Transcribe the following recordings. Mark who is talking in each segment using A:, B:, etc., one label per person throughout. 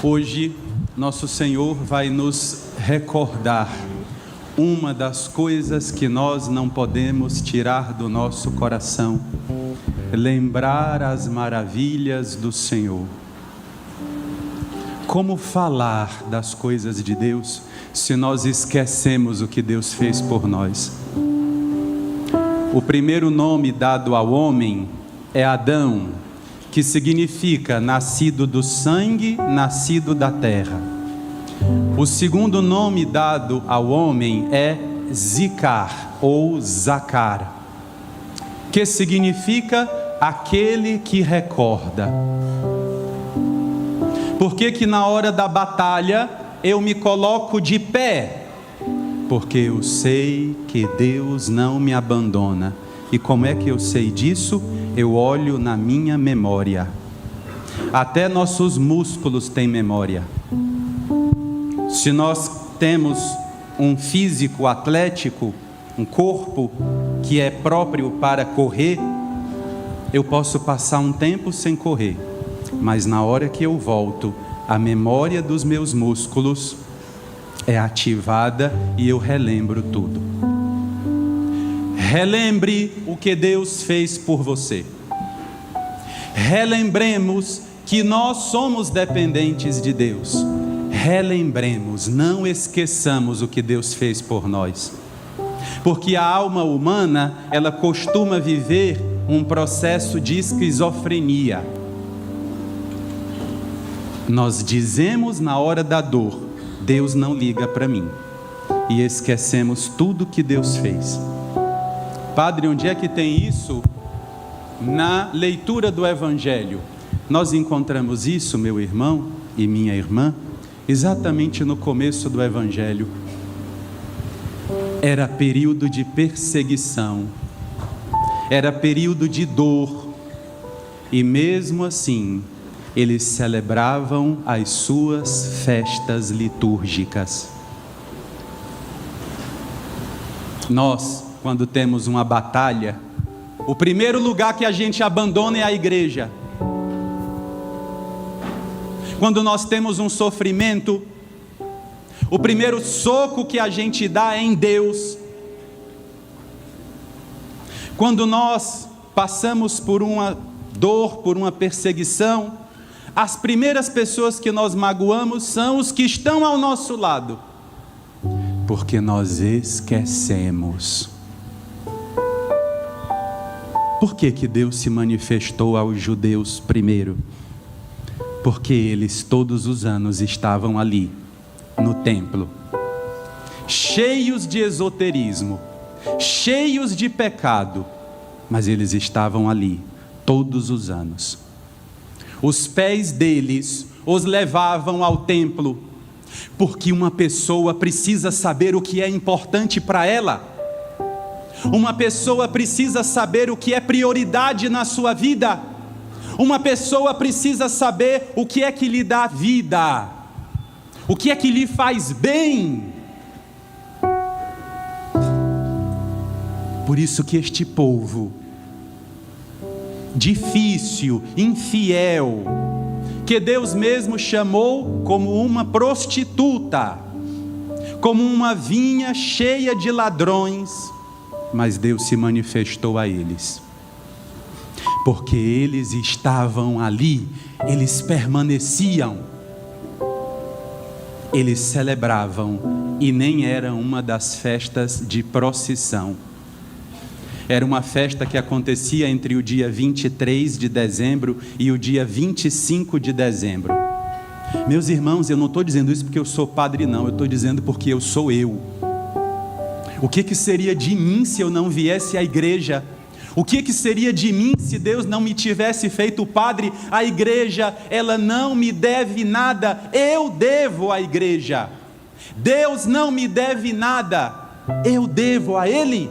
A: Hoje, nosso Senhor vai nos recordar uma das coisas que nós não podemos tirar do nosso coração: lembrar as maravilhas do Senhor. Como falar das coisas de Deus se nós esquecemos o que Deus fez por nós? O primeiro nome dado ao homem é Adão, que significa nascido do sangue, nascido da terra. O segundo nome dado ao homem é Zicar ou Zacar, que significa aquele que recorda. Por que na hora da batalha eu me coloco de pé? Porque eu sei que Deus não me abandona. E como é que eu sei disso? Eu olho na minha memória. Até nossos músculos têm memória. Se nós temos um físico atlético, um corpo que é próprio para correr, eu posso passar um tempo sem correr, mas na hora que eu volto, a memória dos meus músculos é ativada e eu relembro tudo. Relembre o que Deus fez por você. Relembremos que nós somos dependentes de Deus. Relembremos, não esqueçamos o que Deus fez por nós. Porque a alma humana, ela costuma viver um processo de esquizofrenia. Nós dizemos na hora da dor: Deus não liga para mim. E esquecemos tudo que Deus fez. Padre, onde é que tem isso? Na leitura do Evangelho. Nós encontramos isso, meu irmão e minha irmã, exatamente no começo do Evangelho. Era período de perseguição, era período de dor, e mesmo assim, eles celebravam as suas festas litúrgicas. Nós, quando temos uma batalha, o primeiro lugar que a gente abandona é a igreja. Quando nós temos um sofrimento, o primeiro soco que a gente dá é em Deus. Quando nós passamos por uma dor, por uma perseguição, as primeiras pessoas que nós magoamos são os que estão ao nosso lado, porque nós esquecemos. Por que Deus se manifestou aos judeus primeiro? Porque eles todos os anos estavam ali, no templo, cheios de esoterismo, cheios de pecado, mas eles estavam ali, todos os anos. Os pés deles os levavam ao templo, porque uma pessoa precisa saber o que é importante para ela. Uma pessoa precisa saber o que é prioridade na sua vida. Uma pessoa precisa saber o que é que lhe dá vida, o que é que lhe faz bem. Por isso que este povo difícil, infiel, que Deus mesmo chamou como uma prostituta, como uma vinha cheia de ladrões, mas Deus se manifestou a eles, porque eles estavam ali, eles permaneciam, eles celebravam, e nem era uma das festas de procissão. Era uma festa que acontecia entre o dia 23 de dezembro e o dia 25 de dezembro. Meus irmãos, eu não estou dizendo isso porque eu sou padre, não. Eu estou dizendo porque eu sou eu. O que seria de mim se eu não viesse à igreja? O que seria de mim se Deus não me tivesse feito padre? A igreja, ela não me deve nada. Eu devo à igreja. Deus não me deve nada. Eu devo a Ele.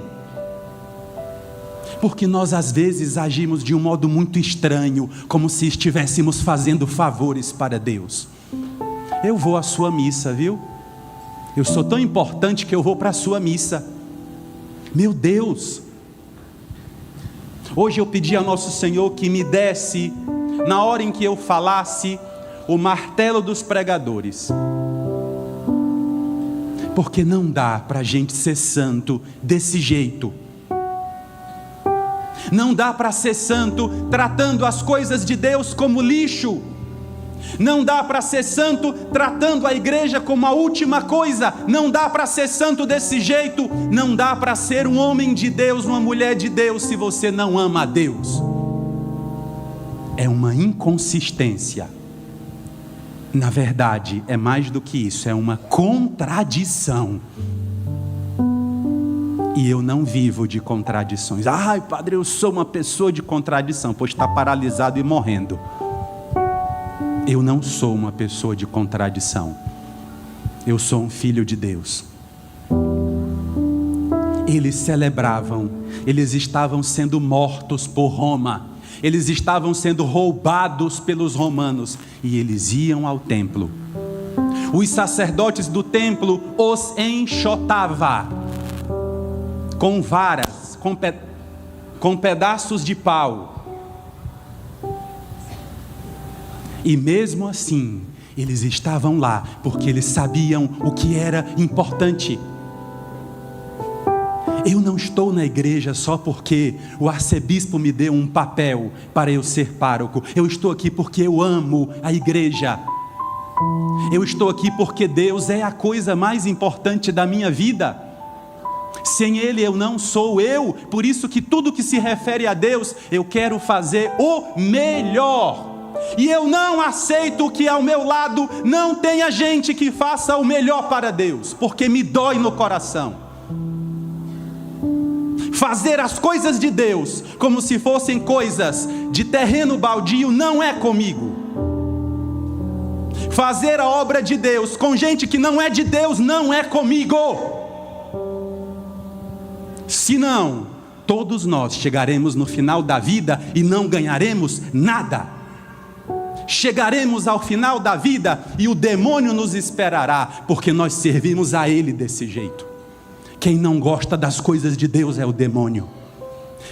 A: Porque nós às vezes agimos de um modo muito estranho, como se estivéssemos fazendo favores para Deus. Eu vou à sua missa, viu? Eu sou tão importante que eu vou para a sua missa. Meu Deus! Hoje eu pedi ao nosso Senhor que me desse, na hora em que eu falasse, o martelo dos pregadores. Porque não dá para a gente ser santo desse jeito. Não dá para ser santo tratando as coisas de Deus como lixo. Não dá para ser santo tratando a igreja como a última coisa. Não dá para ser santo desse jeito. Não dá para ser um homem de Deus, uma mulher de Deus, se você não ama a Deus. É uma inconsistência. Na verdade, é mais do que isso, é uma contradição. E eu não vivo de contradições. Ai, padre, eu sou uma pessoa de contradição, pois está paralisado e morrendo. Eu não sou uma pessoa de contradição. Eu sou um filho de Deus. Eles celebravam, eles estavam sendo mortos por Roma. Eles estavam sendo roubados pelos romanos e eles iam ao templo. Os sacerdotes do templo os enxotavam com varas, com pedaços de pau. E mesmo assim, eles estavam lá porque eles sabiam o que era importante. Eu não estou na igreja só porque o arcebispo me deu um papel para eu ser pároco. Eu estou aqui porque eu amo a igreja. Eu estou aqui porque Deus é a coisa mais importante da minha vida. Sem Ele eu não sou eu. Por isso que tudo que se refere a Deus, eu quero fazer o melhor. E eu não aceito que ao meu lado não tenha gente que faça o melhor para Deus, porque me dói no coração. Fazer as coisas de Deus como se fossem coisas de terreno baldio não é comigo. Fazer a obra de Deus com gente que não é de Deus não é comigo. Senão, todos nós chegaremos no final da vida e não ganharemos nada. Chegaremos ao final da vida e o demônio nos esperará, porque nós servimos a Ele desse jeito. Quem não gosta das coisas de Deus é o demônio.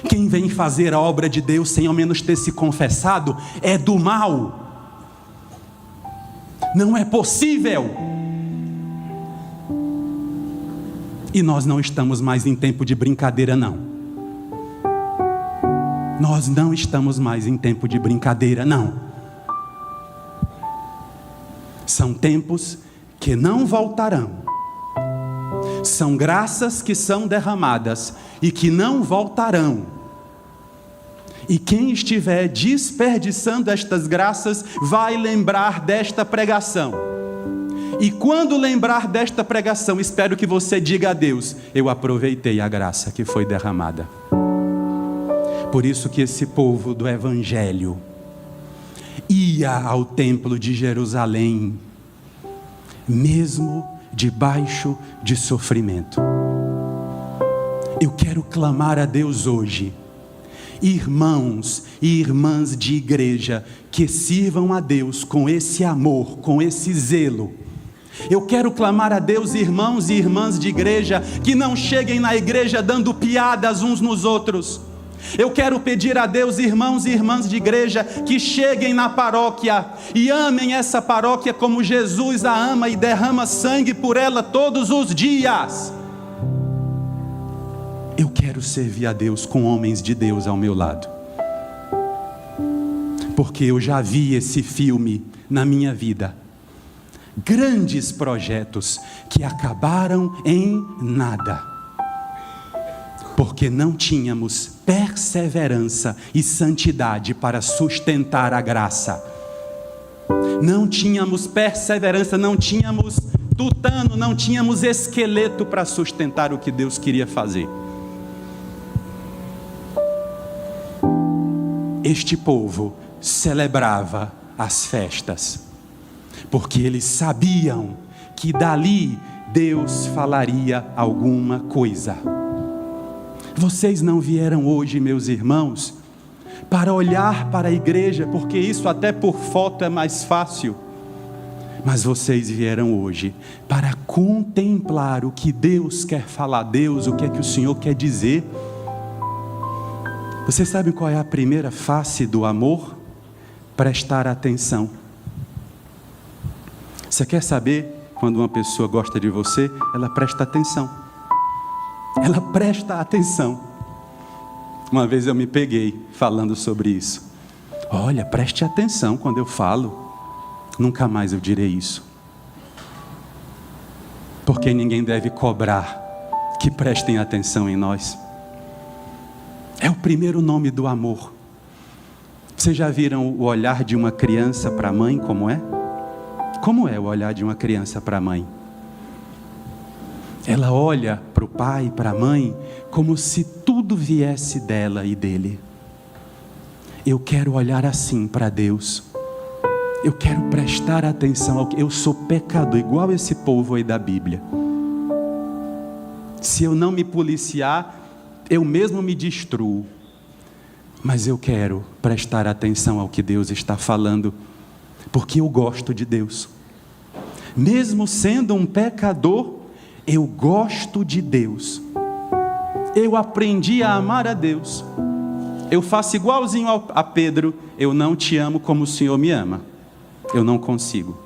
A: Quem vem fazer a obra de Deus sem ao menos ter se confessado é do mal. Não é possível. E nós não estamos mais em tempo de brincadeira, não. Nós não estamos mais em tempo de brincadeira, não. São tempos que não voltarão. São graças que são derramadas e que não voltarão. E quem estiver desperdiçando estas graças vai lembrar desta pregação. E quando lembrar desta pregação, espero que você diga a Deus: eu aproveitei a graça que foi derramada. Por isso que esse povo do Evangelho ia ao templo de Jerusalém, mesmo debaixo de sofrimento. Eu quero clamar a Deus hoje, irmãos e irmãs de igreja, que sirvam a Deus com esse amor, com esse zelo. Eu quero clamar a Deus, irmãos e irmãs de igreja, que não cheguem na igreja dando piadas uns nos outros. Eu quero pedir a Deus, irmãos e irmãs de igreja, que cheguem na paróquia e amem essa paróquia como Jesus a ama e derrama sangue por ela todos os dias. Eu quero servir a Deus com homens de Deus ao meu lado, porque eu já vi esse filme na minha vida. Grandes projetos que acabaram em nada. Porque não tínhamos perseverança e santidade para sustentar a graça. Não tínhamos perseverança, não tínhamos tutano, não tínhamos esqueleto para sustentar o que Deus queria fazer. Este povo celebrava as festas, porque eles sabiam que dali Deus falaria alguma coisa. Vocês não vieram hoje, meus irmãos, para olhar para a igreja, porque isso até por foto é mais fácil. Mas vocês vieram hoje para contemplar o que Deus quer falar. Deus, o que é que o Senhor quer dizer? Vocês sabem qual é a primeira face do amor? Prestar atenção. Você quer saber quando uma pessoa gosta de você? Ela presta atenção. Ela presta atenção. Uma vez eu me peguei falando sobre isso. Olha, preste atenção quando eu falo. Nunca mais eu direi isso. Porque ninguém deve cobrar que prestem atenção em nós. É o primeiro nome do amor. Vocês já viram o olhar de uma criança para a mãe como é? Como é o olhar de uma criança para a mãe? Ela olha para o pai e para a mãe como se tudo viesse dela e dele. Eu quero olhar assim para Deus. Eu quero prestar atenção ao que eu sou pecador, igual esse povo aí da Bíblia. Se eu não me policiar, eu mesmo me destruo. Mas eu quero prestar atenção ao que Deus está falando, porque eu gosto de Deus. Mesmo sendo um pecador, eu gosto de Deus. Eu aprendi a amar a Deus. Eu faço igualzinho a Pedro. Eu não te amo como o Senhor me ama. Eu não consigo.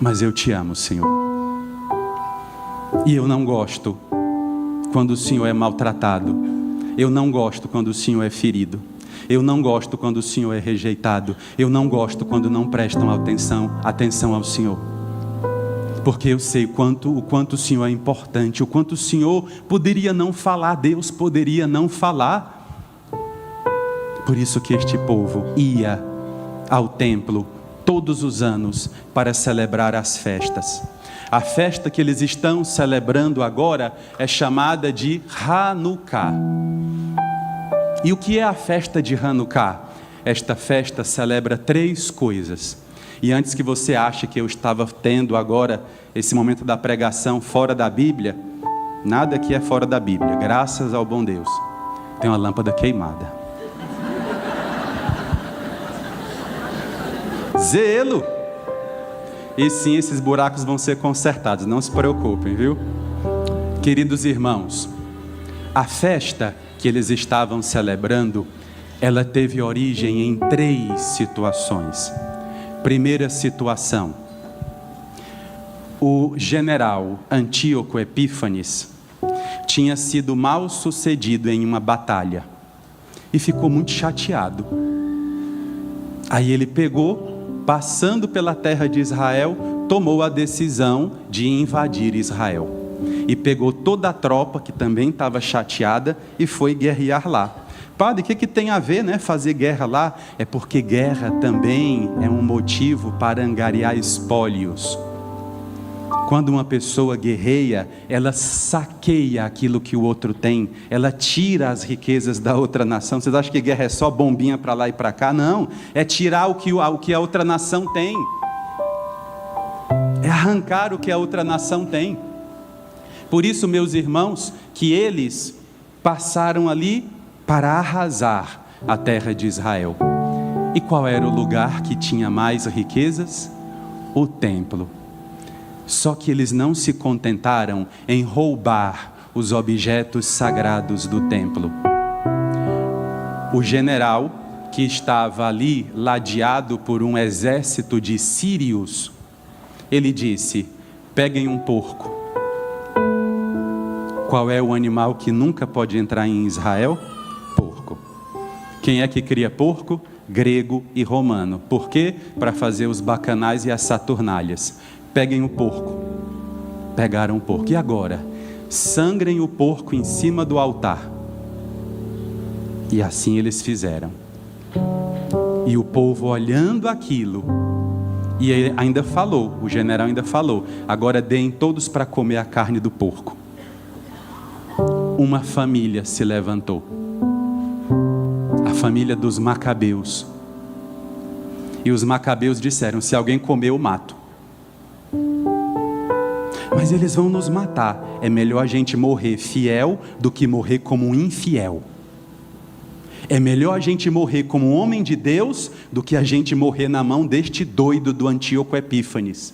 A: Mas eu te amo, Senhor. E eu não gosto quando o Senhor é maltratado. Eu não gosto quando o Senhor é ferido. Eu não gosto quando o Senhor é rejeitado. Eu não gosto quando não prestam atenção ao Senhor. Porque eu sei o quanto o Senhor é importante, o quanto o Senhor poderia não falar, Deus poderia não falar. Por isso que este povo ia ao templo todos os anos para celebrar as festas. A festa que eles estão celebrando agora é chamada de Hanukkah. E o que é a festa de Hanukkah? Esta festa celebra 3 coisas. E antes que você ache que eu estava tendo agora esse momento da pregação fora da Bíblia, nada aqui é fora da Bíblia, graças ao bom Deus. Tem uma lâmpada queimada. Zelo! E sim, esses buracos vão ser consertados, não se preocupem, viu? Queridos irmãos, a festa que eles estavam celebrando, ela teve origem em 3 situações. Primeira situação, o general Antíoco Epífanes tinha sido mal sucedido em uma batalha e ficou muito chateado. Aí ele pegou, passando pela terra de Israel, tomou a decisão de invadir Israel. E pegou toda a tropa, que também estava chateada, e foi guerrear lá. Padre, o que tem a ver, né, fazer guerra lá? É porque guerra também é um motivo para angariar espólios. Quando uma pessoa guerreia, ela saqueia aquilo que o outro tem, ela tira as riquezas da outra nação. Vocês acham que guerra é só bombinha para lá e para cá? Não, é tirar o que a outra nação tem, é arrancar o que a outra nação tem. Por isso, meus irmãos, que eles passaram ali para arrasar a terra de Israel. E qual era o lugar que tinha mais riquezas? O templo. Só que eles não se contentaram em roubar os objetos sagrados do templo. O general, que estava ali ladeado por um exército de sírios, ele disse: peguem um porco. Qual é o animal que nunca pode entrar em Israel? Porco. Quem é que cria porco? Grego e romano. Por quê? Para fazer os bacanais e as saturnalhas. Peguem o porco. Pegaram o porco. E agora? Sangrem o porco em cima do altar. E assim eles fizeram. E o povo olhando aquilo, e ele ainda falou, o general ainda falou: agora deem todos para comer a carne do porco. Uma família se levantou, a família dos Macabeus, e os Macabeus disseram: se alguém comer, eu mato. Mas eles vão nos matar, é melhor a gente morrer fiel do que morrer como um infiel. É melhor a gente morrer como um homem de Deus do que a gente morrer na mão deste doido do Antíoco Epífanes.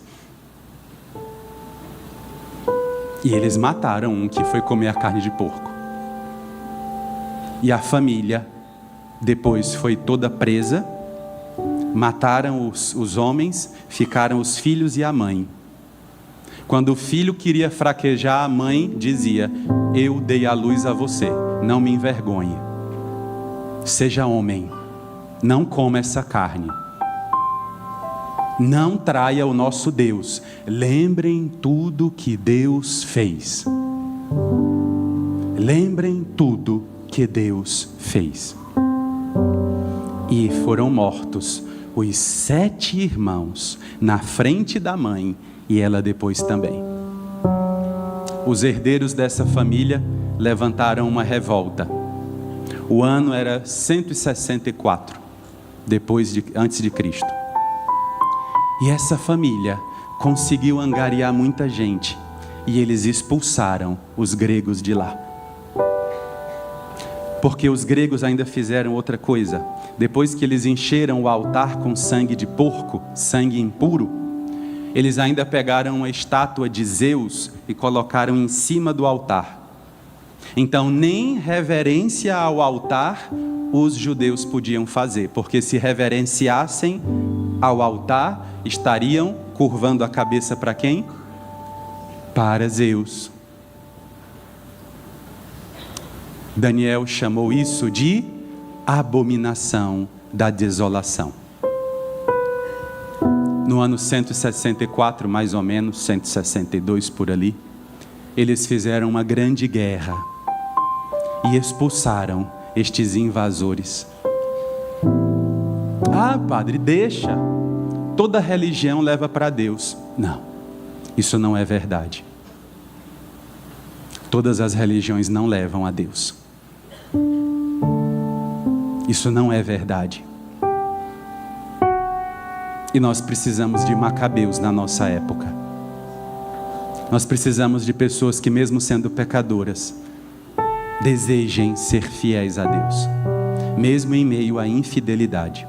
A: E eles mataram um que foi comer a carne de porco. E a família depois foi toda presa, Mataram os homens, ficaram os filhos e a mãe. Quando o filho queria fraquejar, a mãe dizia: eu dei a luz a você, não me envergonhe. Seja homem, não coma essa carne. Não traia o nosso Deus. Lembrem tudo que Deus fez. Lembrem tudo que Deus fez. E foram mortos os 7 irmãos na frente da mãe, e ela depois também. Os herdeiros dessa família levantaram uma revolta. O ano era 164 antes de Cristo. E essa família conseguiu angariar muita gente, e eles expulsaram os gregos de lá. Porque os gregos ainda fizeram outra coisa. Depois que eles encheram o altar com sangue de porco, sangue impuro, eles ainda pegaram uma estátua de Zeus e colocaram em cima do altar. Então nem reverência ao altar os judeus podiam fazer, porque se reverenciassem ao altar, estariam curvando a cabeça para quem? Para Zeus. Daniel chamou isso de abominação da desolação. No ano 164, mais ou menos, 162 por ali, eles fizeram uma grande guerra e expulsaram estes invasores. Ah, padre, deixa. Toda religião leva para Deus. Não, isso não é verdade. Todas as religiões não levam a Deus. Isso não é verdade. E nós precisamos de macabeus na nossa época. Nós precisamos de pessoas que, mesmo sendo pecadoras, desejem ser fiéis a Deus, mesmo em meio à infidelidade.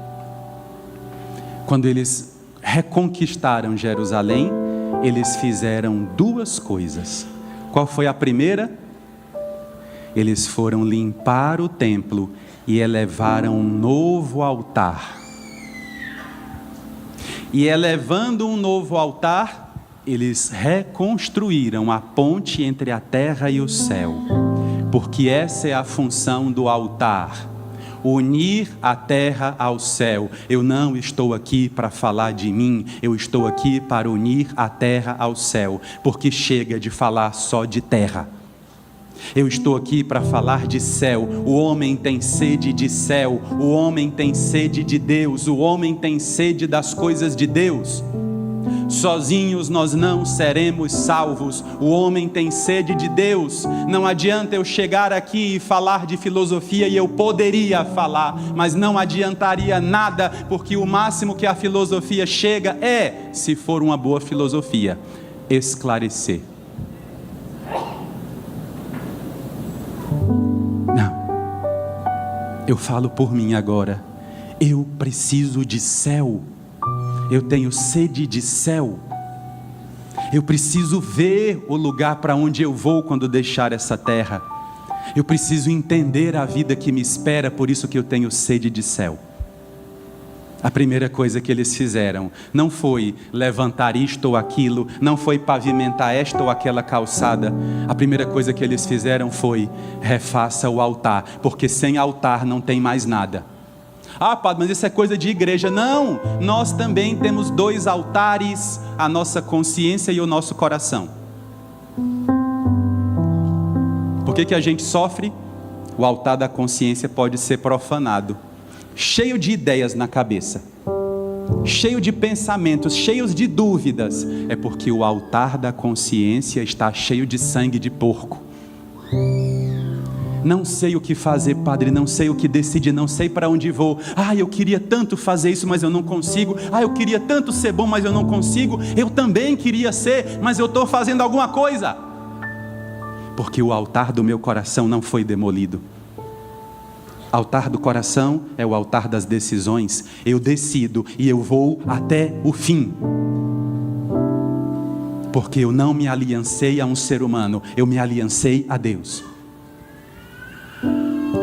A: Quando eles reconquistaram Jerusalém, eles fizeram 2 coisas. Qual foi a primeira? Eles foram limpar o templo e elevaram um novo altar. E elevando um novo altar, eles reconstruíram a ponte entre a terra e o céu. Porque essa é a função do altar: unir a terra ao céu. Eu não estou aqui para falar de mim, eu estou aqui para unir a terra ao céu, porque chega de falar só de terra. Eu estou aqui para falar de céu. O homem tem sede de céu, o homem tem sede de Deus, o homem tem sede das coisas de Deus. Sozinhos nós não seremos salvos. O homem tem sede de Deus. Não adianta eu chegar aqui e falar de filosofia, e eu poderia falar, mas não adiantaria nada, porque o máximo que a filosofia chega é, se for uma boa filosofia, esclarecer. Não, eu falo por mim agora. Eu preciso de céu. Eu tenho sede de céu. Eu preciso ver o lugar para onde eu vou quando deixar essa terra. Eu preciso entender a vida que me espera, por isso que eu tenho sede de céu. A primeira coisa que eles fizeram não foi levantar isto ou aquilo, não foi pavimentar esta ou aquela calçada. A primeira coisa que eles fizeram foi: refaça o altar, porque sem altar não tem mais nada. Ah, padre, mas isso é coisa de igreja. Não, nós também temos 2 altares: a nossa consciência e o nosso coração. Por que a gente sofre? O altar da consciência pode ser profanado, cheio de ideias na cabeça, cheio de pensamentos, cheios de dúvidas. É porque o altar da consciência está cheio de sangue de porco. Não sei o que fazer, padre, não sei o que decidir, não sei para onde vou. Ah, eu queria tanto fazer isso, mas eu não consigo. Ah, eu queria tanto ser bom, mas eu não consigo. Eu também queria ser, mas eu estou fazendo alguma coisa. Porque o altar do meu coração não foi demolido. Altar do coração é o altar das decisões. Eu decido e eu vou até o fim. Porque eu não me aliancei a um ser humano, eu me aliancei a Deus.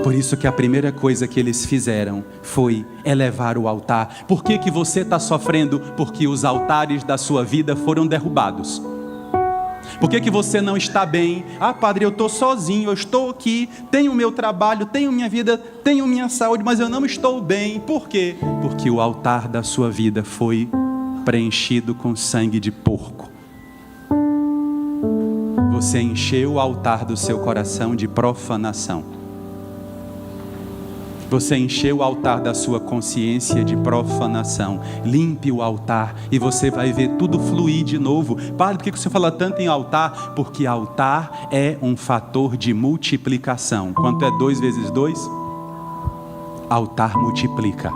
A: Por isso que a primeira coisa que eles fizeram foi elevar o altar. Por que você está sofrendo? Porque os altares da sua vida foram derrubados. Por que você não está bem? Ah, padre, eu estou sozinho, eu estou aqui, tenho o meu trabalho, tenho minha vida, tenho minha saúde, mas eu não estou bem. Por quê? Porque o altar da sua vida foi preenchido com sangue de porco. Você encheu o altar do seu coração de profanação. Você encheu o altar da sua consciência de profanação. Limpe o altar e você vai ver tudo fluir de novo. Padre, por que você fala tanto em altar? Porque altar é um fator de multiplicação. Quanto é 2 vezes 2? Altar multiplica.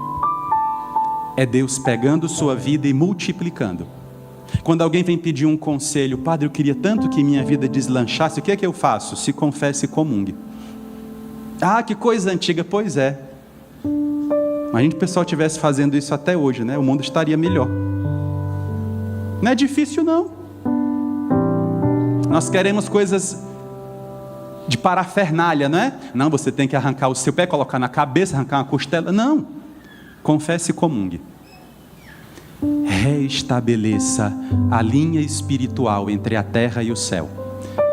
A: É Deus pegando sua vida e multiplicando. Quando alguém vem pedir um conselho, padre, eu queria tanto que minha vida deslanchasse, o que é que eu faço? Se confesse e comungue. Ah, que coisa antiga. Pois é. Imagina que o pessoal estivesse fazendo isso até hoje, né? O mundo estaria melhor. Não é difícil, não. Nós queremos coisas de parafernália, não é? Não, você tem que arrancar o seu pé, colocar na cabeça, arrancar uma costela. Não. Confesse e comungue. Reestabeleça a linha espiritual entre a terra e o céu.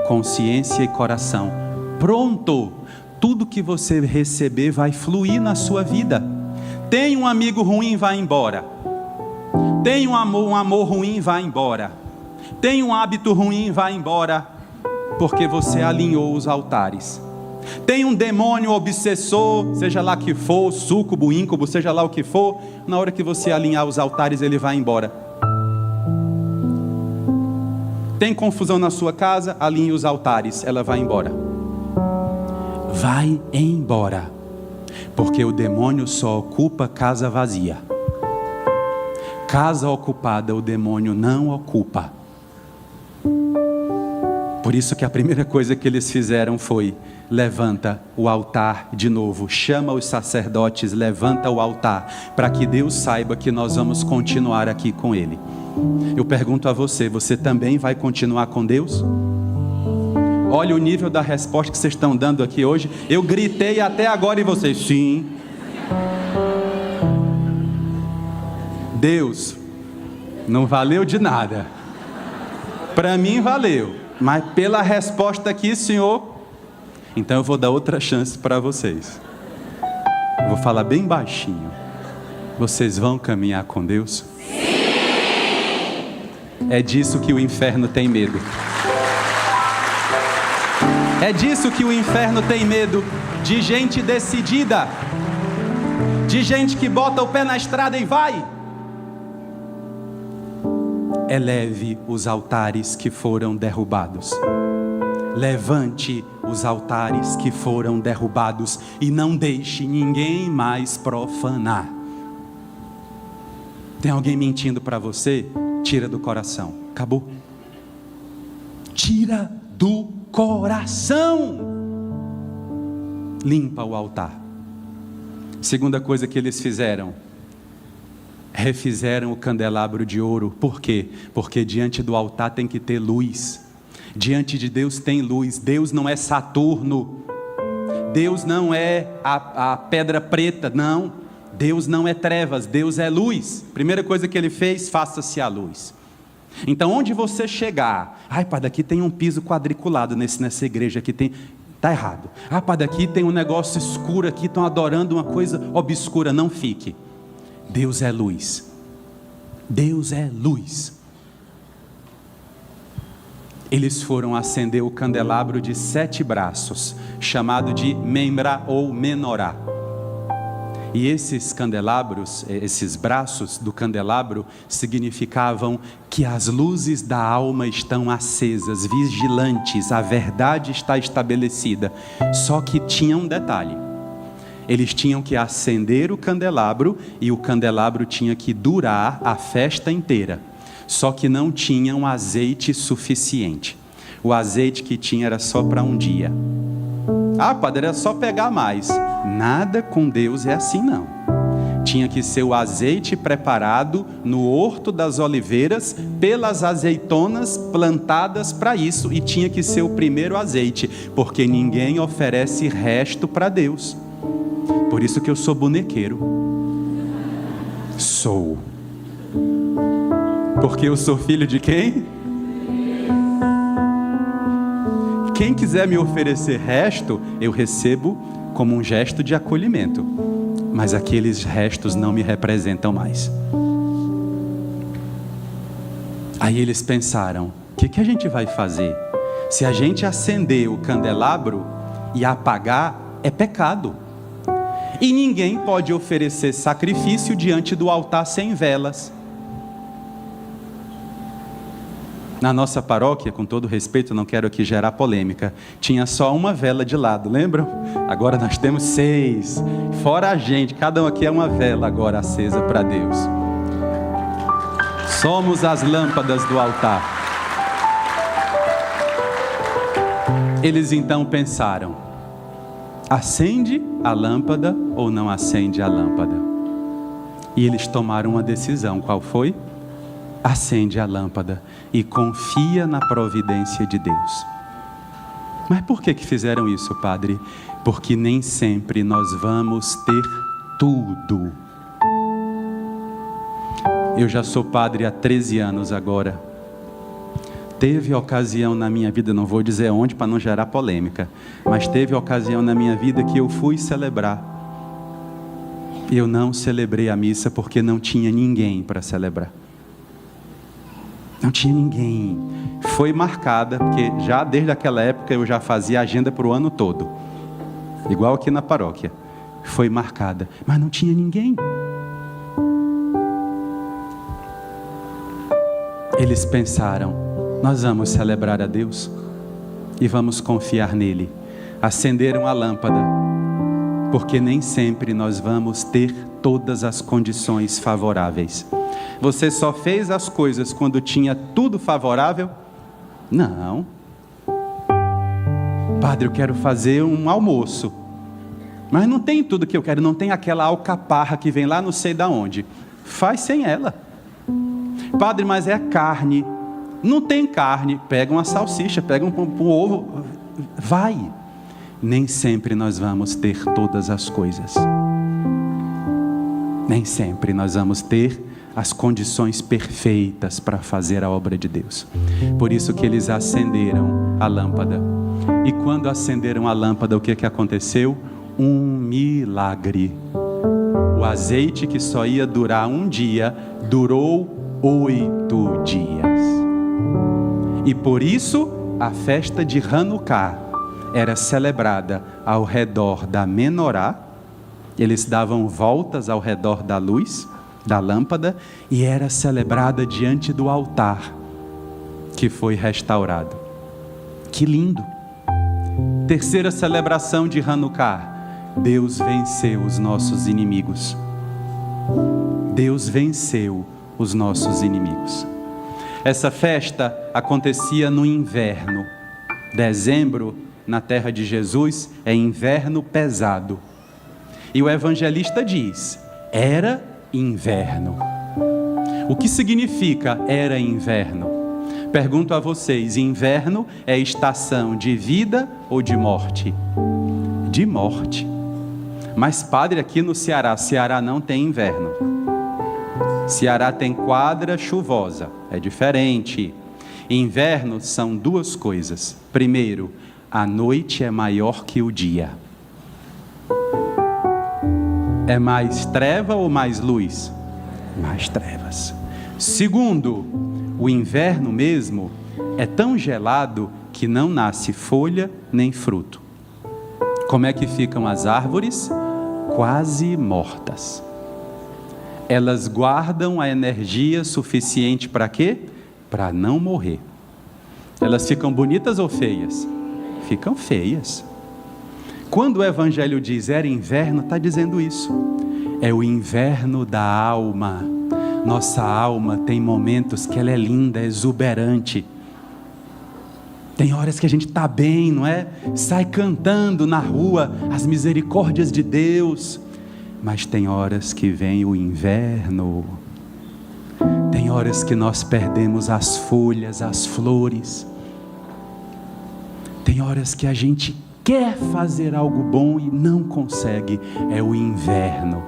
A: Consciência e coração. Pronto. Tudo que você receber vai fluir na sua vida. Tem um amigo ruim, vai embora. Tem um amor ruim, vai embora. Tem um hábito ruim, vai embora. Porque você alinhou os altares. Tem um demônio obsessor, seja lá que for, súcubo, íncubo, seja lá o que for. Na hora que você alinhar os altares, ele vai embora. Tem confusão na sua casa, alinhe os altares, ela vai embora. Vai embora, porque o demônio só ocupa casa vazia. Casa ocupada o demônio não ocupa. Por isso que a primeira coisa que eles fizeram foi: levanta o altar de novo, chama os sacerdotes, levanta o altar, para que Deus saiba que nós vamos continuar aqui com Ele. Eu pergunto a você, você também vai continuar com Deus? Olha o nível da resposta que vocês estão dando aqui hoje. Eu gritei até agora e vocês, sim. Deus, não valeu de nada. Para mim valeu, mas pela resposta aqui, Senhor, então eu vou dar outra chance para vocês. Eu vou falar bem baixinho. Vocês vão caminhar com Deus? Sim! É disso que o inferno tem medo. É disso que o inferno tem medo, de gente decidida, de gente que bota o pé na estrada e vai. Eleve os altares que foram derrubados. Levante os altares que foram derrubados e não deixe ninguém mais profanar. Tem alguém mentindo para você? Tira do coração. Acabou. Tira do coração. Limpa o altar. Segunda coisa que eles fizeram: refizeram o candelabro de ouro. Por quê? Porque diante do altar tem que ter luz. Diante de Deus tem luz. Deus não é Saturno. Deus não é a pedra preta. Não. Deus não é trevas. Deus é luz. Primeira coisa que ele fez: faça-se a luz. Então, onde você chegar, ai, pai, daqui tem um piso quadriculado nessa igreja aqui, está errado. Ah, pai, daqui tem um negócio escuro aqui, estão adorando uma coisa obscura. Não fique. Deus é luz. Deus é luz. Eles foram acender o candelabro de 7 braços, chamado de membra ou menorá. E esses candelabros, esses braços do candelabro, significavam que as luzes da alma estão acesas, vigilantes, a verdade está estabelecida. Só que tinha um detalhe: eles tinham que acender o candelabro e o candelabro tinha que durar a festa inteira. Só que não tinham azeite suficiente. O azeite que tinha era só para um dia. Ah, padre, era só pegar mais. Nada com Deus é assim, não. Tinha que ser o azeite preparado no Horto das Oliveiras pelas azeitonas plantadas para isso. E tinha que ser o primeiro azeite, porque ninguém oferece resto para Deus. Por isso que eu sou bonequeiro. Sou. Porque eu sou filho de quem? Quem quiser me oferecer resto, eu recebo como um gesto de acolhimento. Mas aqueles restos não me representam mais. Aí eles pensaram, o que a gente vai fazer? Se a gente acender o candelabro e apagar, é pecado. E ninguém pode oferecer sacrifício diante do altar sem velas. Na nossa paróquia, com todo respeito, não quero aqui gerar polêmica, tinha só uma vela de lado, lembram? Agora nós temos 6, fora a gente, cada um aqui é uma vela agora acesa para Deus. Somos as lâmpadas do altar. Eles então pensaram, acende a lâmpada ou não acende a lâmpada? E eles tomaram uma decisão, qual foi? Acende a lâmpada e confia na providência de Deus. Mas por que fizeram isso, padre? Porque nem sempre nós vamos ter tudo. Eu já sou padre há 13 anos agora. Teve ocasião na minha vida, não vou dizer onde para não gerar polêmica, mas teve ocasião na minha vida que eu fui celebrar. E eu não celebrei a missa porque não tinha ninguém para celebrar. Não tinha ninguém. Foi marcada, porque já desde aquela época eu já fazia agenda para o ano todo. Igual aqui na paróquia. Foi marcada, mas não tinha ninguém. Eles pensaram, nós vamos celebrar a Deus e vamos confiar nele. Acenderam a lâmpada, porque nem sempre nós vamos ter todas as condições favoráveis. Você só fez as coisas quando tinha tudo favorável? Não. Padre, eu quero fazer um almoço, mas não tem tudo que eu quero, não tem aquela alcaparra que vem lá não sei da onde. Faz sem ela. Padre, mas é carne. Não tem carne, pega uma salsicha, pega um ovo, vai. Nem sempre nós vamos ter todas as coisas. Nem sempre nós vamos ter as condições perfeitas para fazer a obra de Deus. Por isso que eles acenderam a lâmpada. E quando acenderam a lâmpada, o que aconteceu? Um milagre. O azeite que só ia durar um dia, durou 8 dias. E por isso, a festa de Hanukkah era celebrada ao redor da menorá. Eles davam voltas ao redor da luz, da lâmpada, e era celebrada diante do altar, que foi restaurado. Que lindo! Terceira celebração de Hanukkah. Deus venceu os nossos inimigos. Deus venceu os nossos inimigos. Essa festa acontecia no inverno. Dezembro, na terra de Jesus, é inverno pesado. E o evangelista diz, era inverno. O que significa era inverno? Pergunto a vocês, inverno é estação de vida ou de morte? De morte. Mas padre, aqui no Ceará não tem inverno. Ceará tem quadra chuvosa, é diferente. Inverno são duas coisas. Primeiro, a noite é maior que o dia. É mais treva ou mais luz? Mais trevas. Segundo, o inverno mesmo é tão gelado que não nasce folha nem fruto. Como é que ficam as árvores? Quase mortas. Elas guardam a energia suficiente para quê? Para não morrer. Elas ficam bonitas ou feias? Ficam feias. Quando o Evangelho diz era inverno, está dizendo isso. É o inverno da alma. Nossa alma tem momentos que ela é linda, é exuberante. Tem horas que a gente está bem, não é? Sai cantando na rua as misericórdias de Deus. Mas tem horas que vem o inverno. Tem horas que nós perdemos as folhas, as flores. Tem horas que a gente quer fazer algo bom e não consegue. É o inverno.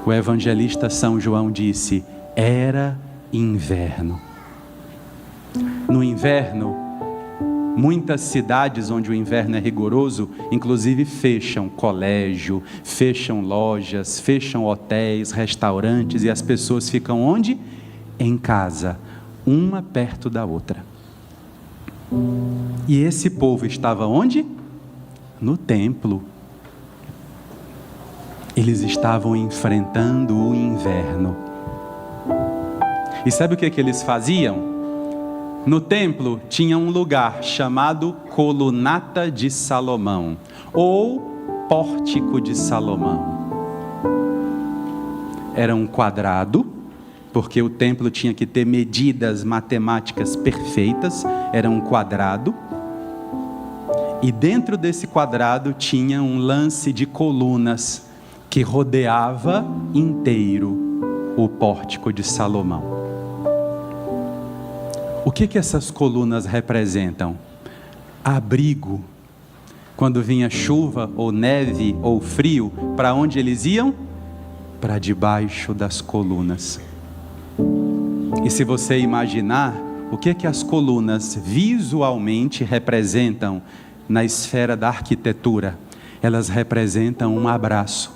A: O evangelista São João disse: era inverno. No inverno, muitas cidades onde o inverno é rigoroso, inclusive fecham colégio, fecham lojas, fecham hotéis, restaurantes, e as pessoas ficam onde? Em casa, uma perto da outra. E esse povo estava onde? No templo. Eles estavam enfrentando o inverno. E sabe o que eles faziam? No templo tinha um lugar chamado Colunata de Salomão, ou Pórtico de Salomão. Era um quadrado, porque o templo tinha que ter medidas matemáticas perfeitas. Era um quadrado, e dentro desse quadrado tinha um lance de colunas que rodeava inteiro o Pórtico de Salomão. O que essas colunas representam? Abrigo. Quando vinha chuva, ou neve, ou frio, para onde eles iam? Para debaixo das colunas. E se você imaginar, o que as colunas visualmente representam na esfera da arquitetura? Elas representam um abraço.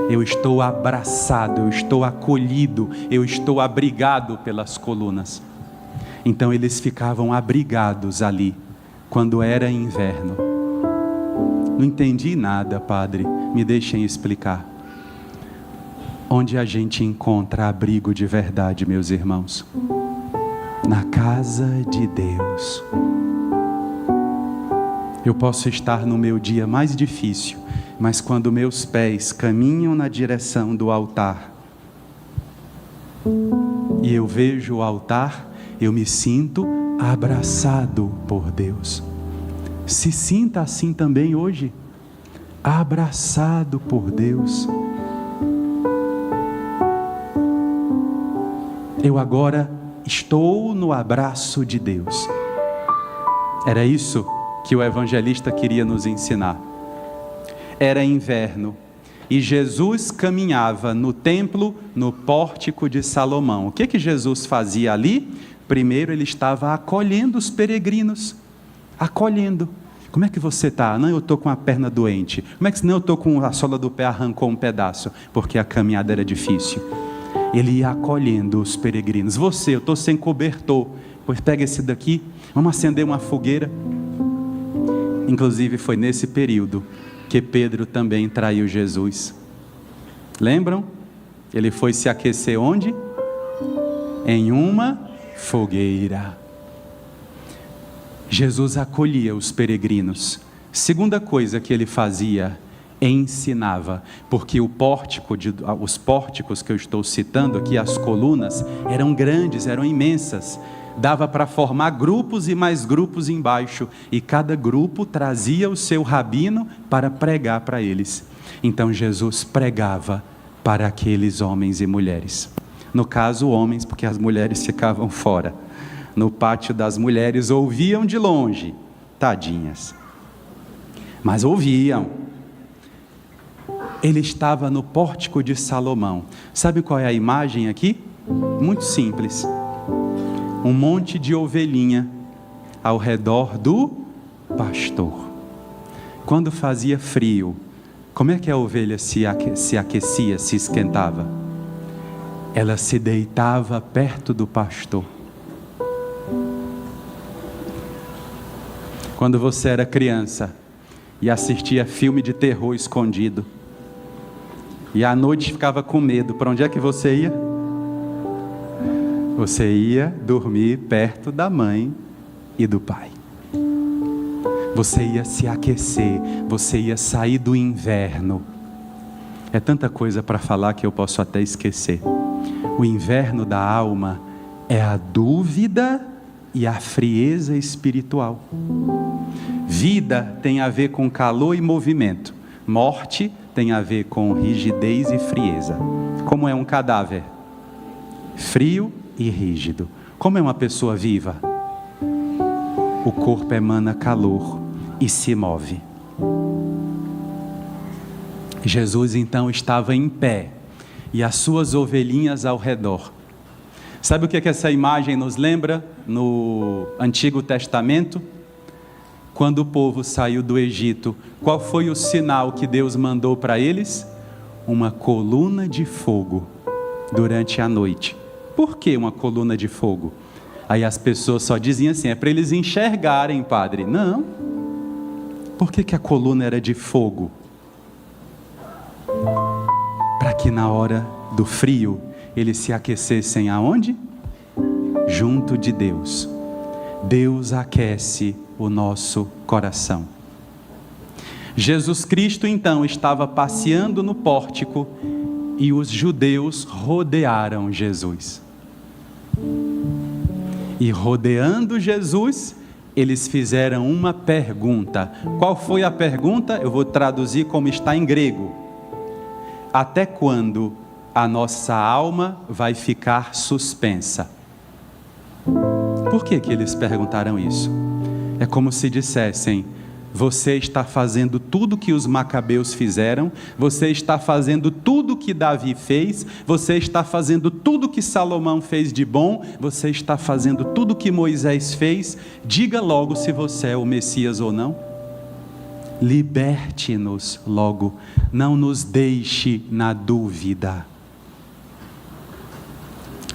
A: Eu estou abraçado, eu estou acolhido, eu estou abrigado pelas colunas. Então eles ficavam abrigados ali, quando era inverno. Não entendi nada, padre, me deixem explicar. Onde a gente encontra abrigo de verdade, meus irmãos? Na casa de Deus. Eu posso estar no meu dia mais difícil, mas quando meus pés caminham na direção do altar, e eu vejo o altar, eu me sinto abraçado por Deus. Se sinta assim também hoje, abraçado por Deus. Eu agora estou no abraço de Deus. Era isso que o evangelista queria nos ensinar. Era inverno e Jesus caminhava no templo, no Pórtico de Salomão. O que Jesus fazia ali? Primeiro ele estava acolhendo os peregrinos. Acolhendo. Como é que você está? Não, eu estou com a perna doente. Como é que não, eu estou com a sola do pé arrancou um pedaço? Porque a caminhada era difícil. Ele ia acolhendo os peregrinos. Você, eu estou sem cobertor. Pois pega esse daqui, vamos acender uma fogueira. Inclusive foi nesse período que Pedro também traiu Jesus. Lembram? Ele foi se aquecer onde? Em uma fogueira. Jesus acolhia os peregrinos. Segunda coisa que ele fazia, ensinava, porque os pórticos que eu estou citando aqui, as colunas, eram grandes, eram imensas, dava para formar grupos e mais grupos embaixo, e cada grupo trazia o seu rabino para pregar para eles. Então Jesus pregava para aqueles homens e mulheres, no caso homens, porque as mulheres ficavam fora, no pátio das mulheres, ouviam de longe, tadinhas, mas ouviam. Ele estava no Pórtico de Salomão. Sabe qual é a imagem aqui? Muito simples. Um monte de ovelhinha ao redor do pastor. Quando fazia frio, como é que a ovelha se aquecia, se esquentava? Ela se deitava perto do pastor. Quando você era criança e assistia filme de terror escondido, e à noite ficava com medo, para onde é que você ia? Você ia dormir perto da mãe e do pai. Você ia se aquecer, você ia sair do inverno. É tanta coisa para falar que eu posso até esquecer. O inverno da alma é a dúvida e a frieza espiritual. Vida tem a ver com calor e movimento. Morte tem a ver com rigidez e frieza. Como é um cadáver? Frio e rígido. Como é uma pessoa viva? O corpo emana calor e se move. Jesus então estava em pé e as suas ovelhinhas ao redor. Sabe o que essa imagem nos lembra no Antigo Testamento? Quando o povo saiu do Egito, qual foi o sinal que Deus mandou para eles? Uma coluna de fogo durante a noite. Por que uma coluna de fogo? Aí as pessoas só diziam assim, é para eles enxergarem, padre. Não. Por que a coluna era de fogo? Para que na hora do frio, eles se aquecessem aonde? Junto de Deus. Deus aquece o nosso coração. Jesus Cristo então estava passeando no pórtico e os judeus rodearam Jesus. E rodeando Jesus, eles fizeram uma pergunta. Qual foi a pergunta? Eu vou traduzir como está em grego. Até quando a nossa alma vai ficar suspensa? Por que eles perguntaram isso? É como se dissessem, você está fazendo tudo que os macabeus fizeram, você está fazendo tudo que Davi fez, você está fazendo tudo que Salomão fez de bom, você está fazendo tudo que Moisés fez, diga logo se você é o Messias ou não. Liberte-nos logo, não nos deixe na dúvida.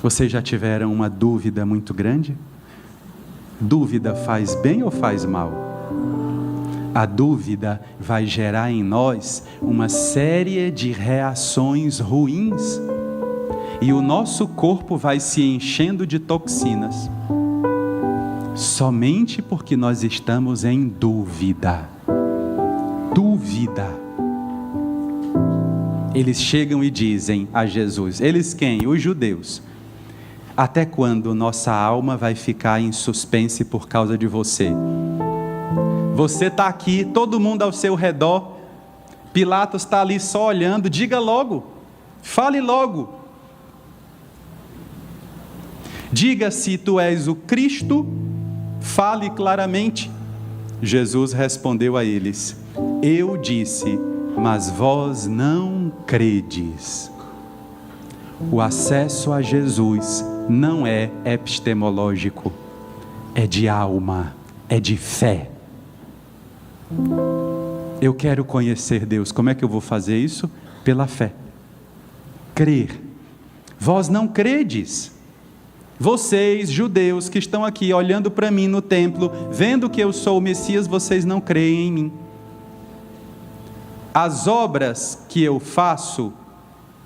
A: Vocês já tiveram uma dúvida muito grande? Dúvida faz bem ou faz mal? A dúvida vai gerar em nós uma série de reações ruins. E o nosso corpo vai se enchendo de toxinas. Somente porque nós estamos em dúvida. Dúvida. Eles chegam e dizem a Jesus, eles quem? Os judeus. Até quando nossa alma vai ficar em suspense por causa de você? Você está aqui, todo mundo ao seu redor, Pilatos está ali só olhando, diga logo, fale logo. Diga se tu és o Cristo, fale claramente. Jesus respondeu a eles, eu disse, mas vós não credes. O acesso a Jesus não é epistemológico, é de alma, é de fé. Eu quero conhecer Deus, como é que eu vou fazer isso? Pela fé. Crer. Vós não credes. Vocês, judeus, que estão aqui olhando para mim no templo, vendo que eu sou o Messias, vocês não creem em mim. As obras que eu faço,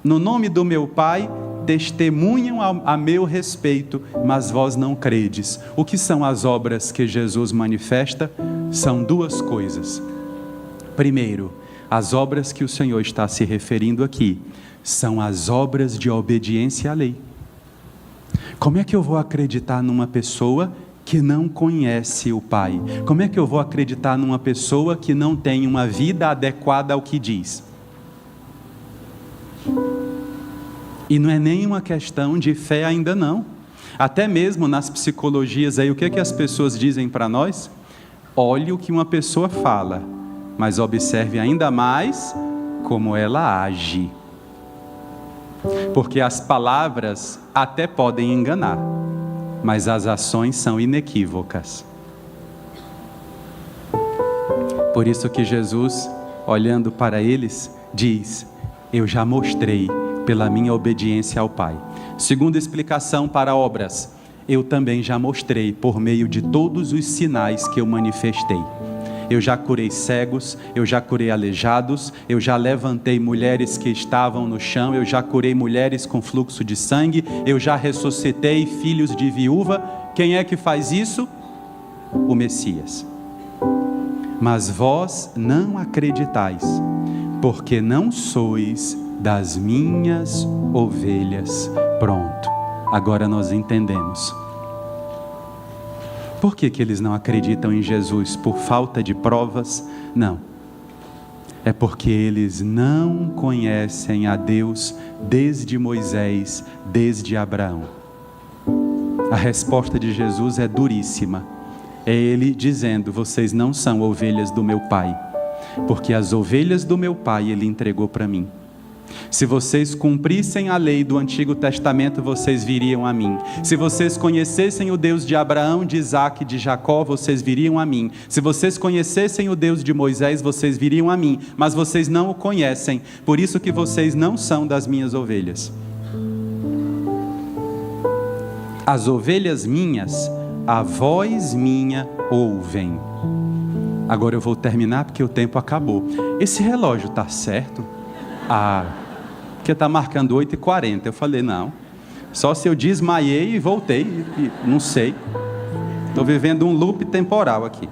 A: no nome do meu Pai, testemunham a meu respeito, mas vós não credes. O que são as obras que Jesus manifesta? São duas coisas. Primeiro, as obras que o Senhor está se referindo aqui, são as obras de obediência à lei. Como é que eu vou acreditar numa pessoa que não conhece o Pai? Como é que eu vou acreditar numa pessoa que não tem uma vida adequada ao que diz? E não é nenhuma questão de fé ainda não. Até mesmo nas psicologias aí, o que é que as pessoas dizem para nós? Olhe o que uma pessoa fala, mas observe ainda mais como ela age. Porque as palavras até podem enganar, mas as ações são inequívocas. Por isso que Jesus, olhando para eles, diz, eu já mostrei pela minha obediência ao Pai. Segunda explicação para obras, eu também já mostrei por meio de todos os sinais que eu manifestei. Eu já curei cegos, eu já curei aleijados, eu já levantei mulheres que estavam no chão, eu já curei mulheres com fluxo de sangue, eu já ressuscitei filhos de viúva. Quem é que faz isso? O Messias. Mas vós não acreditais, porque não sois das minhas ovelhas. Pronto, agora nós entendemos. Por que eles não acreditam em Jesus? Por falta de provas? Não. É porque eles não conhecem a Deus desde Moisés, desde Abraão. A resposta de Jesus é duríssima. É Ele dizendo: vocês não são ovelhas do meu Pai, porque as ovelhas do meu Pai Ele entregou para mim. Se vocês cumprissem a lei do Antigo Testamento, vocês viriam a mim. Se vocês conhecessem o Deus de Abraão, de Isaque e de Jacó, vocês viriam a mim. Se vocês conhecessem o Deus de Moisés, vocês viriam a mim. Mas vocês não o conhecem, por isso que vocês não são das minhas ovelhas. As ovelhas minhas, a voz minha ouvem. Agora eu vou terminar porque o tempo acabou. Esse relógio está certo? Porque está marcando 8h40. Eu falei, não, só se eu desmaiei e voltei, não sei. Estou vivendo um loop temporal aqui.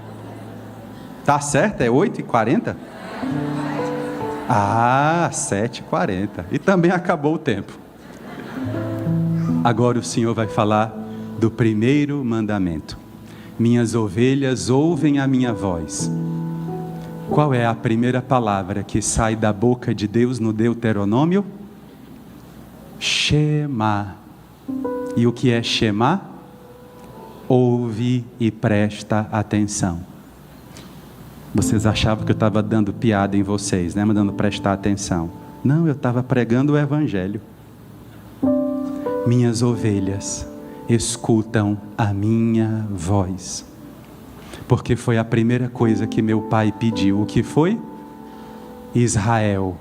A: Está certo? É 8h40? 7h40. E também acabou o tempo. Agora o Senhor vai falar do primeiro mandamento. Minhas ovelhas ouvem a minha voz. Qual é a primeira palavra que sai da boca de Deus no Deuteronômio? Shema. E o que é Shema? Ouve e presta atenção. Vocês achavam que eu estava dando piada em vocês, né? Mandando prestar atenção. Não, eu estava pregando o Evangelho. Minhas ovelhas escutam a minha voz. Porque foi a primeira coisa que meu pai pediu. O que foi? Israel,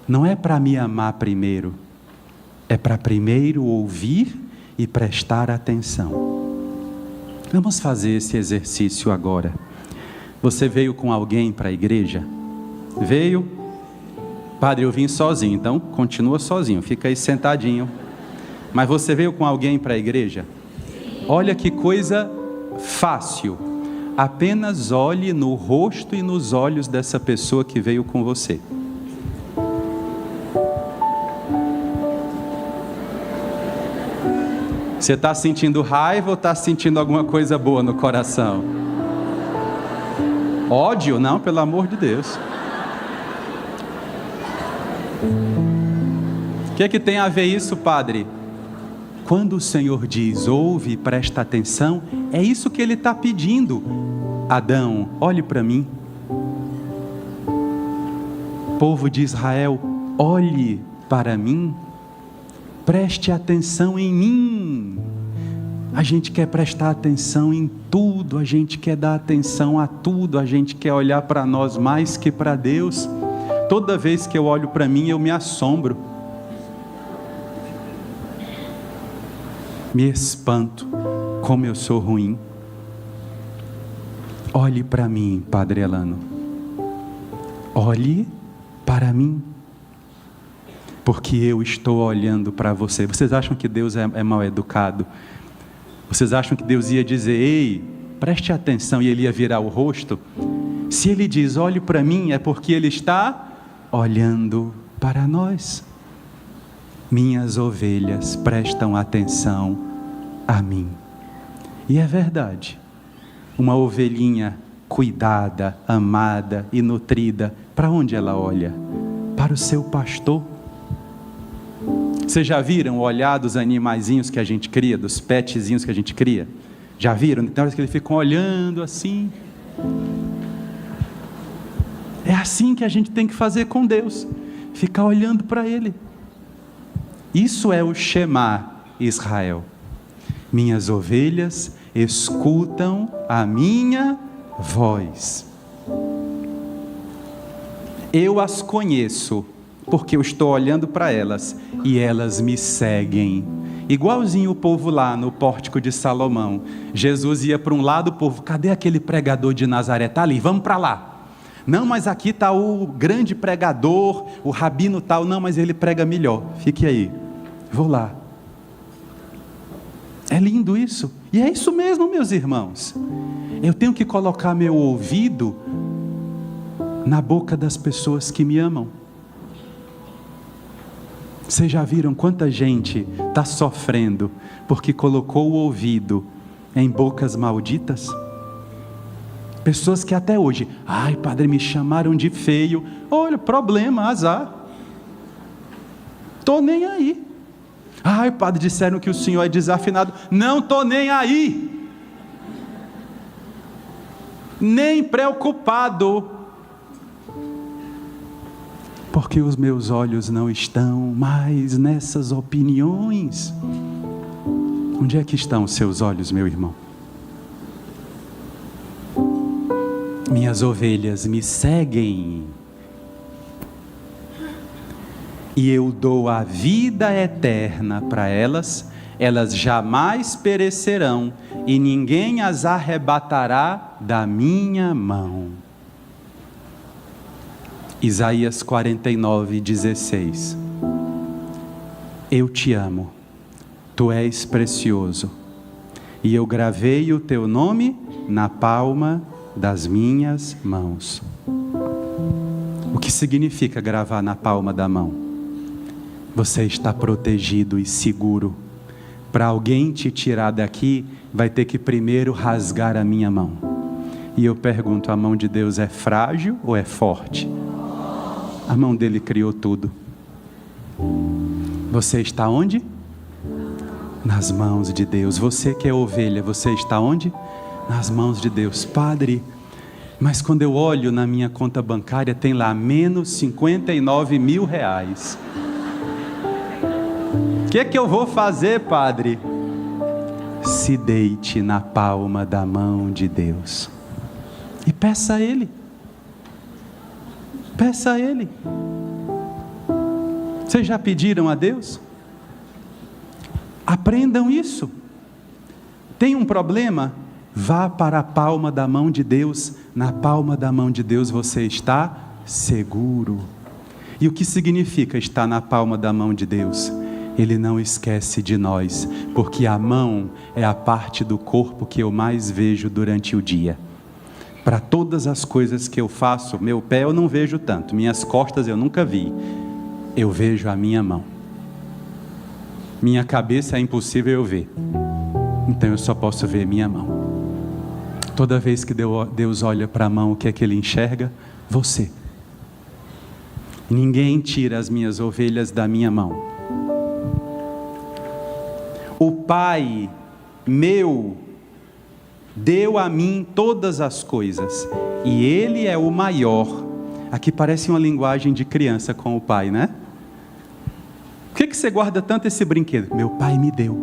A: não é para me amar primeiro, é para primeiro ouvir e prestar atenção. Vamos fazer esse exercício agora. Você veio com alguém para a igreja? Veio? Padre, eu vim sozinho, então continua sozinho, fica aí sentadinho. Mas você veio com alguém para a igreja? Olha que coisa fácil. Apenas olhe no rosto e nos olhos dessa pessoa que veio com você. Você está sentindo raiva ou está sentindo alguma coisa boa no coração? Ódio? Não, pelo amor de Deus. O que tem a ver isso, padre? Quando o Senhor diz, ouve e presta atenção, é isso que Ele está pedindo. Adão, olhe para mim. Povo de Israel, olhe para mim. Preste atenção em mim. A gente quer prestar atenção em tudo, a gente quer dar atenção a tudo, a gente quer olhar para nós mais que para Deus. Toda vez que eu olho para mim, eu me assombro. Me espanto, como eu sou ruim. Olhe para mim, Padre Elano. Olhe para mim. Porque eu estou olhando para você. Vocês acham que Deus é mal educado? Vocês acham que Deus ia dizer, ei, preste atenção, e Ele ia virar o rosto? Se Ele diz, olhe para mim, é porque Ele está olhando para nós. Minhas ovelhas prestam atenção a mim. E é verdade. Uma ovelhinha cuidada, amada e nutrida, para onde ela olha? Para o seu pastor. Vocês já viram o olhar dos animaizinhos que a gente cria, dos petzinhos que a gente cria? Já viram? Tem horas que eles ficam olhando assim. É assim que a gente tem que fazer com Deus. Ficar olhando para Ele. Isso é o Shema Israel. Minhas ovelhas escutam a minha voz. Eu as conheço, porque eu estou olhando para elas, e elas me seguem. Igualzinho o povo lá no pórtico de Salomão. Jesus ia para um lado, o povo, cadê aquele pregador de Nazaré? Está ali, vamos para lá. Não, mas aqui está o grande pregador, o rabino tal. Não, mas ele prega melhor, fique aí, vou lá. É lindo isso, e é isso mesmo, meus irmãos. Eu tenho que colocar meu ouvido na boca das pessoas que me amam. Vocês já viram quanta gente está sofrendo porque colocou o ouvido em bocas malditas? Pessoas que até hoje, ai padre, me chamaram de feio. Olha, problema, azar. Estou nem aí. Ai padre, disseram que o senhor é desafinado. Não estou nem aí. nem preocupado, porque os meus olhos não estão mais nessas opiniões. Onde é que estão os seus olhos, meu irmão? Minhas ovelhas me seguem, e eu dou a vida eterna para elas, elas jamais perecerão, e ninguém as arrebatará da minha mão. Isaías 49:16. Eu te amo, tu és precioso, e eu gravei o teu nome na palma das minhas mãos. O que significa gravar na palma da mão? Você está protegido e seguro. Para alguém te tirar daqui, vai ter que primeiro rasgar a minha mão. E eu pergunto, a mão de Deus é frágil ou é forte? A mão dele criou tudo. Você está onde? Nas mãos de Deus. Você que é ovelha, você está onde? Nas mãos de Deus. Padre, mas quando eu olho na minha conta bancária, tem lá menos 59 mil reais. O que eu vou fazer, padre? Se deite na palma da mão de Deus e peça a Ele. Peça a Ele. Vocês já pediram a Deus? Aprendam isso. Tem um problema? Vá para a palma da mão de Deus. Na palma da mão de Deus você está seguro. E o que significa estar na palma da mão de Deus? Ele não esquece de nós, porque a mão é a parte do corpo que eu mais vejo durante o dia. Para todas as coisas que eu faço, meu pé eu não vejo tanto, minhas costas eu nunca vi, eu vejo a minha mão. Minha cabeça é impossível eu ver, então eu só posso ver minha mão. Toda vez que Deus olha para a mão, o que é que Ele enxerga? Você. Ninguém tira as minhas ovelhas da minha mão. O Pai meu deu a mim todas as coisas, e Ele é o maior. Aqui parece uma linguagem de criança com o pai, né? Por que você guarda tanto esse brinquedo? Meu pai me deu.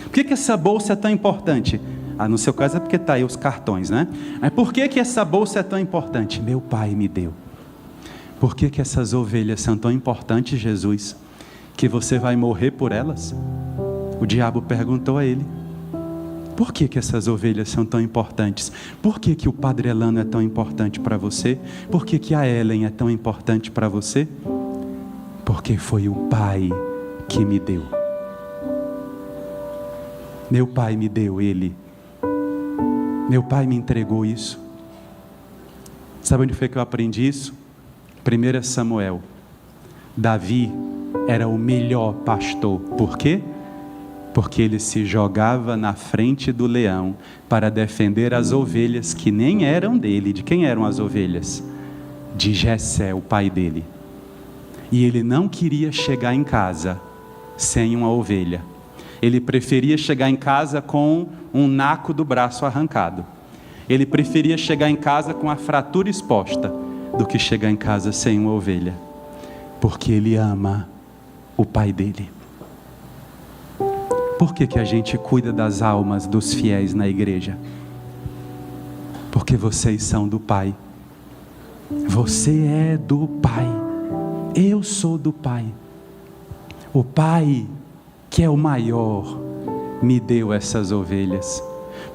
A: Por que essa bolsa é tão importante? No seu caso é porque está aí os cartões, né? Mas por que essa bolsa é tão importante? Meu pai me deu. Por que essas ovelhas são tão importantes, Jesus? Que você vai morrer por elas? O diabo perguntou a ele. Por que essas ovelhas são tão importantes? Por que o Padre Elano é tão importante para você? Por que a Ellen é tão importante para você? Porque foi o Pai que me deu. Meu Pai me deu Ele. Meu Pai me entregou isso. Sabe onde foi que eu aprendi isso? 1 Samuel. Davi era o melhor pastor. Por quê? Porque ele se jogava na frente do leão para defender as ovelhas que nem eram dele. De quem eram as ovelhas? De Jessé, o pai dele. E ele não queria chegar em casa sem uma ovelha. Ele preferia chegar em casa com um naco do braço arrancado. Ele preferia chegar em casa com a fratura exposta do que chegar em casa sem uma ovelha. Porque ele ama o pai dele. Por que a gente cuida das almas dos fiéis na igreja? Porque vocês são do Pai. Você é do Pai. Eu sou do Pai. O Pai, que é o maior, me deu essas ovelhas.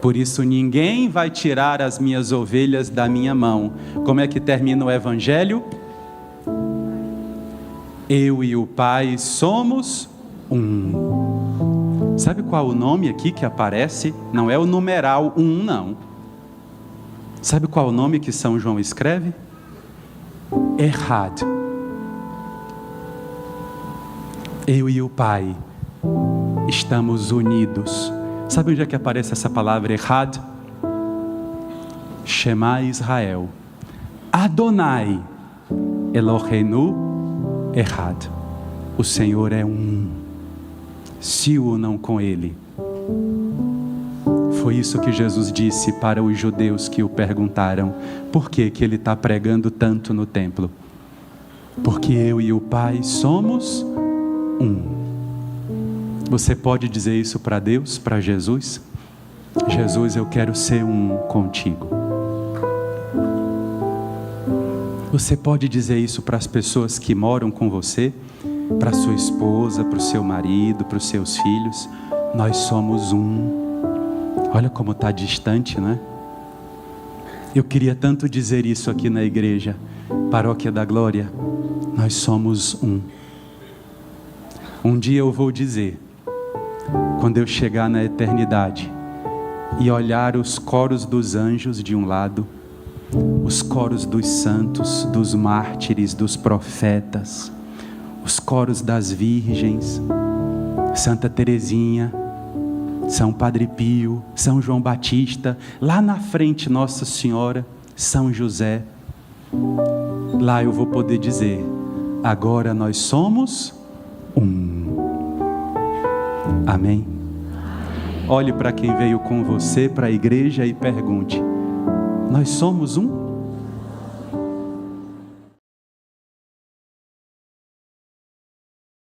A: Por isso ninguém vai tirar as minhas ovelhas da minha mão. Como é que termina o Evangelho? Eu e o Pai somos um. Sabe qual o nome aqui que aparece? Não é o numeral 1, não. Sabe qual o nome que São João escreve? Echad. Eu e o Pai estamos unidos. Sabe onde é que aparece essa palavra Echad? Shema Israel. Adonai Eloheinu Echad. O Senhor é um. Se unam com Ele. Foi isso que Jesus disse para os judeus que o perguntaram: por que ele está pregando tanto no templo? Porque eu e o Pai somos um. Você pode dizer isso para Deus, para Jesus? Jesus, eu quero ser um contigo. Você pode dizer isso para as pessoas que moram com você, para sua esposa, para o seu marido, para os seus filhos? Nós somos um. Olha como está distante, né? Eu queria tanto dizer isso aqui na igreja, Paróquia da Glória. Nós somos um. Um dia eu vou dizer, quando eu chegar na eternidade e olhar os coros dos anjos de um lado, os coros dos santos, dos mártires, dos profetas, os coros das virgens, Santa Teresinha, São Padre Pio, São João Batista, lá na frente Nossa Senhora, São José. Lá eu vou poder dizer: agora nós somos um. Amém? Olhe para quem veio com você, para a igreja, e pergunte: nós somos um?